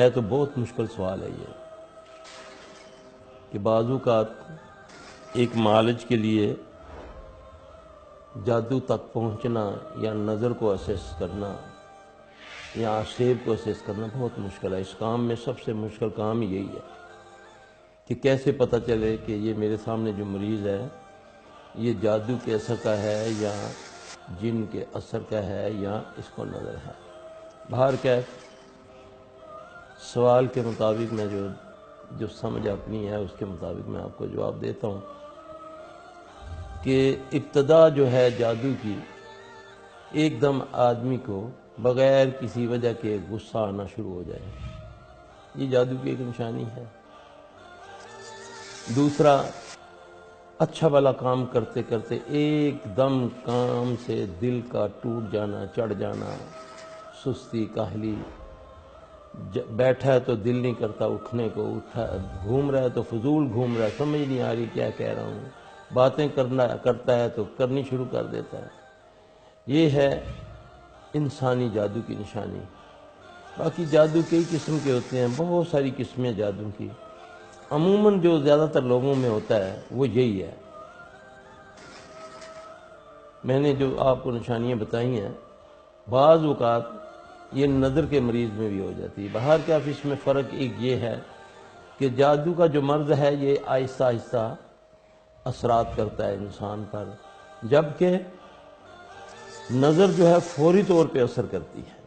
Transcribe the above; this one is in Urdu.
ہے تو بہت مشکل سوال ہے یہ کہ بعض اوقات ایک معالج کے لیے جادو تک پہنچنا یا نظر کو اسیس کرنا یا سیب کو اسیس کرنا بہت مشکل ہے۔ اس کام میں سب سے مشکل کام یہی ہے کہ کیسے پتہ چلے کہ یہ میرے سامنے جو مریض ہے یہ جادو کے اثر کا ہے یا جن کے اثر کا ہے یا اس کو نظر ہے۔ بہرکیف سوال کے مطابق میں جو سمجھ اپنی ہے اس کے مطابق میں آپ کو جواب دیتا ہوں کہ ابتدا جو ہے جادو کی، ایک دم آدمی کو بغیر کسی وجہ کے غصہ آنا شروع ہو جائے، یہ جادو کی ایک نشانی ہے۔ دوسرا، اچھا بھلا کام کرتے کرتے ایک دم کام سے دل کا ٹوٹ جانا، چڑھ جانا، سستی، کاہلی، بیٹھا ہے تو دل نہیں کرتا اٹھنے کو، گھوم رہا ہے تو فضول گھوم رہا ہے، سمجھ نہیں آ رہی کیا کہہ رہا ہوں، باتیں کرتا ہے تو کرنی شروع کر دیتا ہے۔ یہ ہے انسانی جادو کی نشانی۔ باقی جادو کئی قسم کے ہوتے ہیں، بہت ساری قسمیں جادو کی۔ عموماً جو زیادہ تر لوگوں میں ہوتا ہے وہ یہی ہے۔ میں نے جو آپ کو نشانیاں بتائی ہیں، بعض اوقات یہ نظر کے مریض میں بھی ہو جاتی ہے۔ بہرکیف اس میں فرق ایک یہ ہے کہ جادو کا جو مرض ہے یہ آہستہ آہستہ اثرات کرتا ہے انسان پر، جبکہ نظر جو ہے فوری طور پہ اثر کرتی ہے۔